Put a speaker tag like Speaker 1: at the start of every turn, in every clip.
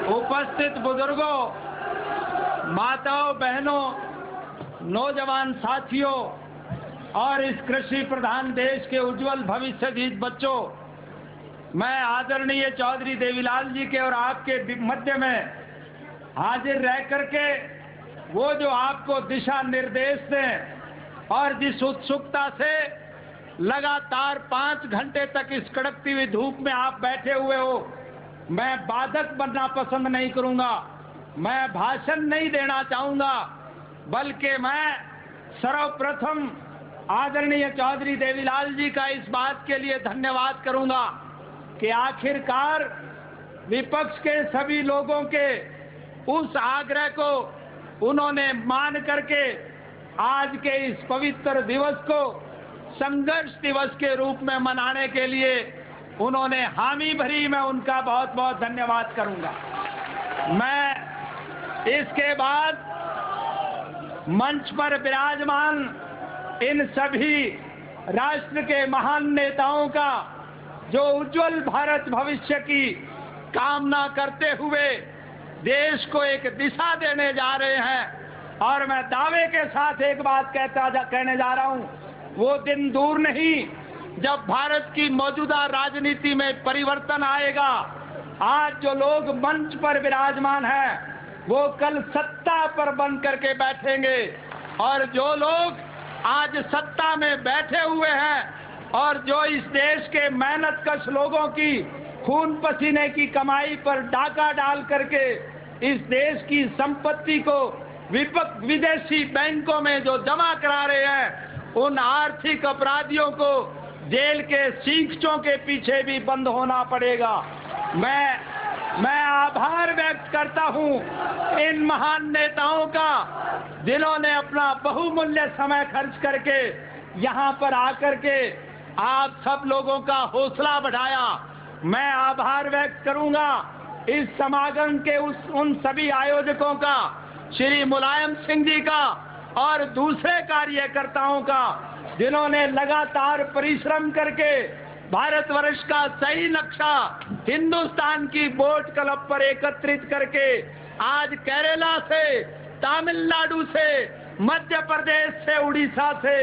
Speaker 1: उपस्थित बुजुर्गों, माताओं, बहनों, नौजवान साथियों और इस कृषि प्रधान देश के उज्जवल भविष्य के बच्चों, मैं आदरणीय चौधरी देवीलाल जी के और आपके मध्य में हाजिर रह करके वो जो आपको दिशा निर्देश दें और जिस उत्सुकता से लगातार 5 घंटे तक इस कड़कती हुई धूप में आप बैठे हुए हो, मैं बाधक बनना पसंद नहीं करूंगा, मैं भाषण नहीं देना चाहूंगा, बल्कि मैं सर्वप्रथम आदरणीय चौधरी देवीलाल जी का इस बात के लिए धन्यवाद करूंगा कि आखिरकार विपक्ष के सभी लोगों के उस आग्रह को उन्होंने मान करके आज के इस पवित्र दिवस को संघर्ष दिवस के रूप में मनाने के लिए उन्होंने हामी भरी। मैं उनका बहुत बहुत धन्यवाद करूंगा। मैं इसके बाद मंच पर विराजमान इन सभी राष्ट्र के महान नेताओं का जो उज्जवल भारत भविष्य की कामना करते हुए देश को एक दिशा देने जा रहे हैं, और मैं दावे के साथ एक बात कहने जा रहा हूं, वो दिन दूर नहीं जब भारत की मौजूदा राजनीति में परिवर्तन आएगा। आज जो लोग मंच पर विराजमान हैं वो कल सत्ता पर बन करके बैठेंगे, और जो लोग आज सत्ता में बैठे हुए हैं और जो इस देश के मेहनतकश लोगों की खून पसीने की कमाई पर डाका डाल करके इस देश की संपत्ति को विदेशी बैंकों में जो जमा करा रहे हैं, उन आर्थिक अपराधियों को जेल के सींगचों के पीछे भी बंद होना पड़ेगा। मैं आभार व्यक्त करता हूं इन महान नेताओं का, जिन्होंने अपना बहुमूल्य समय खर्च करके यहां पर आकर के आप सब लोगों का हौसला बढ़ाया। मैं आभार व्यक्त करूंगा इस समागम के उन सभी आयोजकों का, श्री मुलायम सिंह जी का और दूसरे कार्यकर्ताओं का, जिन्होंने लगातार परिश्रम करके भारतवर्ष का सही नक्शा हिंदुस्तान की बोट क्लब पर एकत्रित करके आज केरला से, तमिलनाडु से, मध्य प्रदेश से, उड़ीसा से,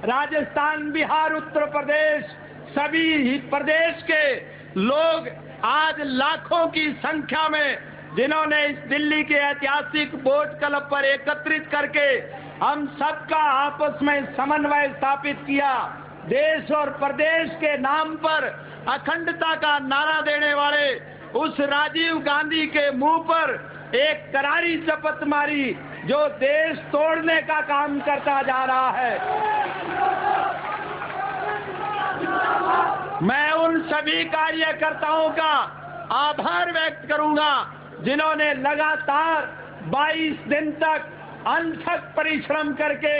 Speaker 1: राजस्थान, बिहार, उत्तर प्रदेश, सभी प्रदेश के लोग आज लाखों की संख्या में, जिन्होंने इस दिल्ली के ऐतिहासिक बोट क्लब पर एकत्रित करके हम सबका आपस में समन्वय स्थापित किया। देश और प्रदेश के नाम पर अखंडता का नारा देने वाले उस राजीव गांधी के मुंह पर एक करारी शपथ मारी जो देश तोड़ने का काम करता जा रहा है। मैं उन सभी कार्यकर्ताओं का आभार व्यक्त करूंगा जिन्होंने लगातार 22 दिन तक अनथक परिश्रम करके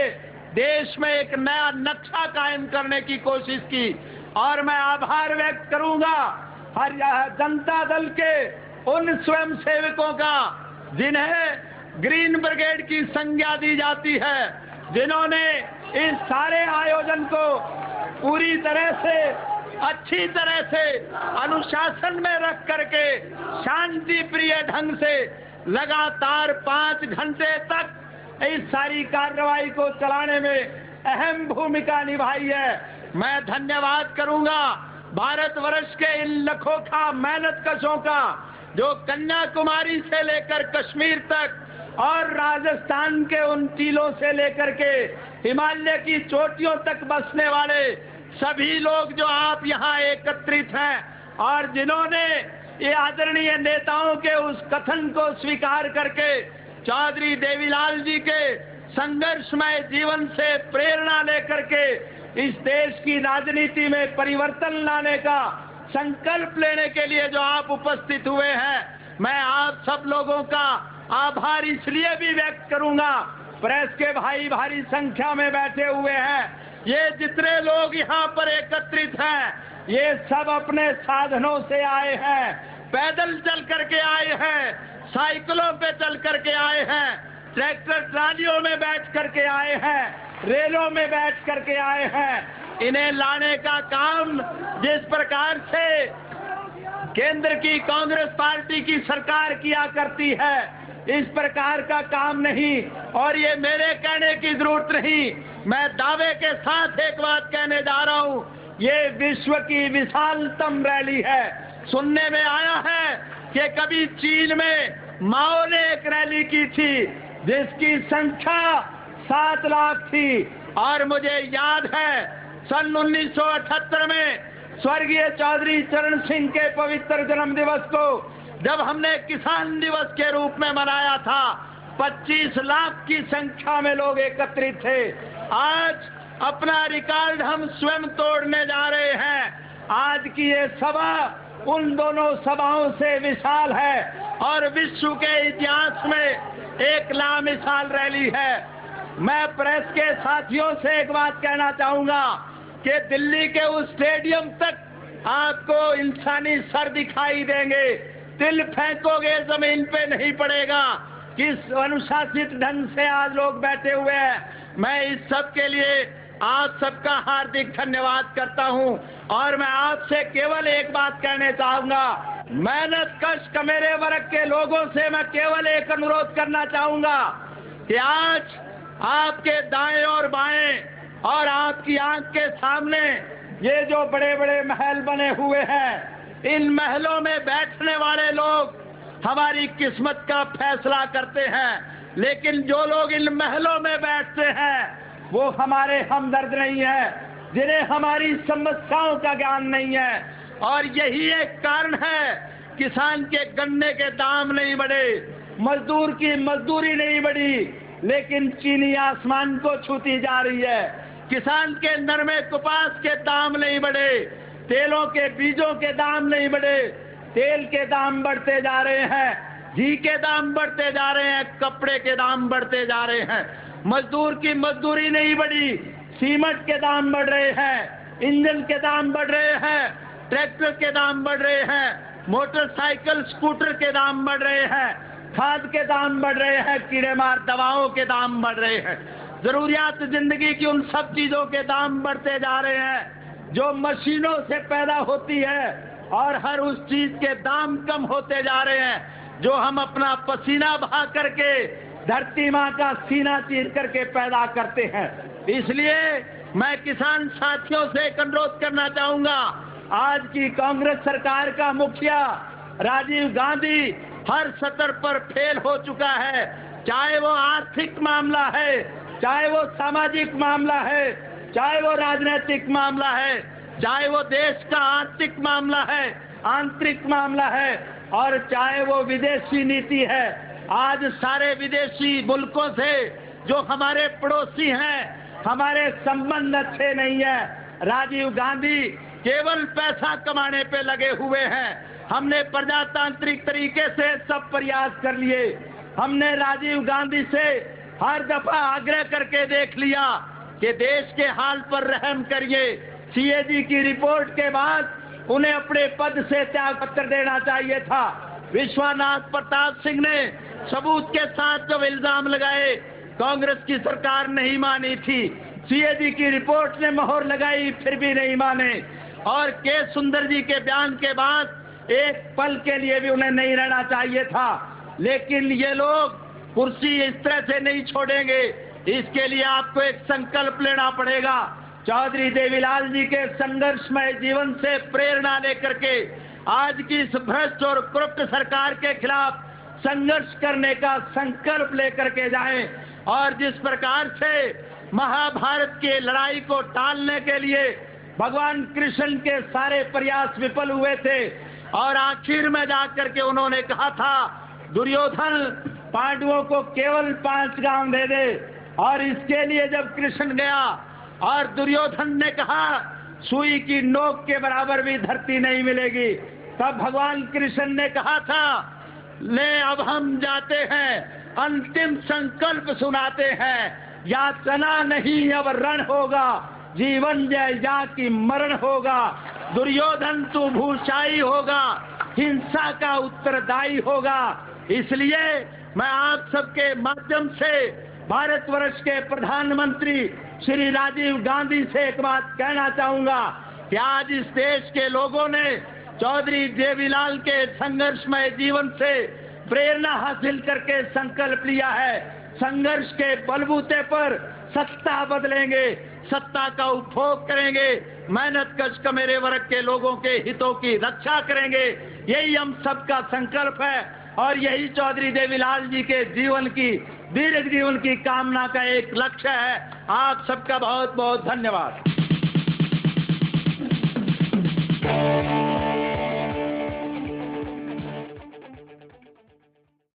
Speaker 1: देश में एक नया नक्शा कायम करने की कोशिश की, और मैं आभार व्यक्त करूंगा हर जनता दल के उन स्वयं सेवकों का जिन्हें ग्रीन ब्रिगेड की संज्ञा दी जाती है, जिन्होंने इस सारे आयोजन को पूरी तरह से अच्छी तरह से अनुशासन में रख करके शांति प्रिय ढंग से लगातार 5 घंटे तक इस सारी कार्रवाई को चलाने में अहम भूमिका निभाई है। मैं धन्यवाद करूंगा भारतवर्ष के इन लखोखा मेहनतकशों का, जो कन्याकुमारी से लेकर कश्मीर तक और राजस्थान के उन टीलों से लेकर के हिमालय की चोटियों तक बसने वाले सभी लोग जो आप यहाँ एकत्रित हैं, और जिन्होंने ये आदरणीय नेताओं के उस कथन को स्वीकार करके चौधरी देवीलाल जी के संघर्षमय जीवन से प्रेरणा लेकर के इस देश की राजनीति में परिवर्तन लाने का संकल्प लेने के लिए जो आप उपस्थित हुए हैं, मैं आप सब लोगों का आभार इसलिए भी व्यक्त करूंगा। प्रेस के भाई भारी संख्या में बैठे हुए हैं, ये जितने लोग यहाँ पर एकत्रित हैं, ये सब अपने साधनों से आए हैं, पैदल चल करके आए हैं, साइकिलों पे चल करके आए हैं, ट्रैक्टर ट्रालियों में बैठ करके आए हैं, रेलों में बैठ करके आए हैं। इन्हें लाने का काम जिस प्रकार से केंद्र की कांग्रेस पार्टी की सरकार किया करती है। इस प्रकार का काम नहीं, और ये मेरे कहने की जरूरत नहीं, मैं दावे के साथ एक बात कहने जा रहा हूं, ये विश्व की विशालतम रैली है। सुनने में आया है कि कभी चीन में माओ ने एक रैली की थी जिसकी संख्या 7 लाख थी, और मुझे याद है सन 1978 में स्वर्गीय चौधरी चरण सिंह के पवित्र जन्म दिवस को जब हमने किसान दिवस के रूप में मनाया था, 25 लाख की संख्या में लोग एकत्रित थे। आज अपना रिकॉर्ड हम स्वयं तोड़ने जा रहे हैं। आज की ये सभा उन दोनों सभाओं से विशाल है और विश्व के इतिहास में एक लामिसाल रैली है। मैं प्रेस के साथियों से एक बात कहना चाहूंगा कि दिल्ली के उस स्टेडियम तक आपको इंसानी सर दिखाई देंगे, तिल फेंकोगे जमीन पे नहीं पड़ेगा। किस अनुशासित ढंग से आज लोग बैठे हुए हैं। मैं इस सब के लिए आप सबका हार्दिक धन्यवाद करता हूं, और मैं आपसे केवल एक बात कहने चाहूंगा, मेहनत कश मेरे वर्ग के लोगों से मैं केवल एक अनुरोध करना चाहूंगा कि आज आपके दाएं और बाएं और आपकी आंख के सामने ये जो बड़े बड़े महल बने हुए हैं, इन महलों में बैठने वाले लोग हमारी किस्मत का फैसला करते हैं, लेकिन जो लोग इन महलों में बैठते हैं वो हमारे हमदर्द नहीं है, जिन्हें हमारी समस्याओं का ज्ञान नहीं है। और यही एक कारण है किसान के गन्ने के दाम नहीं बढ़े, मजदूर की मजदूरी नहीं बढ़ी, लेकिन चीनी आसमान को छूती जा रही है। किसान के नरमे कपास के दाम नहीं बढ़े, तेलों के बीजों के दाम नहीं बढ़े, तेल के दाम बढ़ते जा रहे हैं, घी के दाम बढ़ते जा रहे हैं, कपड़े के दाम बढ़ते जा रहे हैं, मजदूर की मजदूरी नहीं बढ़ी, सीमेंट के दाम बढ़ रहे हैं, इंजन के दाम बढ़ रहे हैं, ट्रैक्टर के दाम बढ़ रहे हैं, मोटरसाइकिल स्कूटर के दाम बढ़ रहे हैं, खाद के दाम बढ़ रहे हैं, कीड़े मार दवाओं के दाम बढ़ रहे हैं, जरूरियात जिंदगी की उन सब चीजों के दाम बढ़ते जा रहे हैं जो मशीनों से पैदा होती है, और हर उस चीज के दाम कम होते जा रहे हैं जो हम अपना पसीना बहा करके धरती माँ का सीना चीर करके पैदा करते हैं। इसलिए मैं किसान साथियों से एक अनुरोध करना चाहूंगा, आज की कांग्रेस सरकार का मुखिया राजीव गांधी हर स्तर पर फेल हो चुका है, चाहे वो आर्थिक मामला है, चाहे वो सामाजिक मामला है, चाहे वो राजनीतिक मामला है, चाहे वो देश का आर्थिक मामला है, आंतरिक मामला है, और चाहे वो विदेशी नीति है। आज सारे विदेशी मुल्कों से जो हमारे पड़ोसी हैं, हमारे संबंध अच्छे नहीं है। राजीव गांधी केवल पैसा कमाने पे लगे हुए हैं। हमने प्रजातांत्रिक तरीके से सब प्रयास कर लिए। हमने राजीव गांधी से हर दफा आग्रह करके देख लिया कि देश के हाल पर रहम करिए। सीएजी की रिपोर्ट के बाद उन्हें अपने पद से त्याग पत्र देना चाहिए था। विश्वनाथ प्रताप सिंह ने सबूत के साथ जब इल्जाम लगाए, कांग्रेस की सरकार नहीं मानी थी। सीएजी की रिपोर्ट ने मोहर लगाई, फिर भी नहीं माने। और के सुंदर जी के बयान के बाद एक पल के लिए भी उन्हें नहीं रहना चाहिए था। लेकिन ये लोग कुर्सी इस तरह से नहीं छोड़ेंगे। इसके लिए आपको एक संकल्प लेना पड़ेगा। चौधरी देवीलाल जी के संघर्षमय जीवन से प्रेरणा लेकर के आज की इस भ्रष्ट और करप्ट सरकार के खिलाफ संघर्ष करने का संकल्प लेकर के जाएं। और जिस प्रकार से महाभारत की लड़ाई को टालने के लिए भगवान कृष्ण के सारे प्रयास विफल हुए थे, और आखिर में जाकर के उन्होंने कहा था दुर्योधन पांडवों को केवल 5 गांव दे दे। और इसके लिए जब कृष्ण गया और दुर्योधन ने कहा सुई की नोक के बराबर भी धरती नहीं मिलेगी, तब भगवान कृष्ण ने कहा था ले अब हम जाते हैं, अंतिम संकल्प सुनाते हैं, यातना नहीं अब रण होगा, जीवन जय या की मरण होगा। दुर्योधन तू भूषाई होगा, हिंसा का उत्तरदायी होगा। इसलिए मैं आप सबके माध्यम से भारतवर्ष के प्रधानमंत्री श्री राजीव गांधी से एक बात कहना चाहूंगा कि आज इस देश के लोगों ने चौधरी देवीलाल के संघर्षमय जीवन से प्रेरणा हासिल करके संकल्प लिया है। संघर्ष के बलबूते पर सत्ता बदलेंगे, सत्ता का उपभोग करेंगे, मेहनत कश कमेरे वर्ग के लोगों के हितों की रक्षा करेंगे। यही हम सबका संकल्प है और यही चौधरी देवीलाल जी के जीवन की दीर्घ जीवन की कामना का एक लक्ष्य है। आप सबका बहुत बहुत धन्यवाद।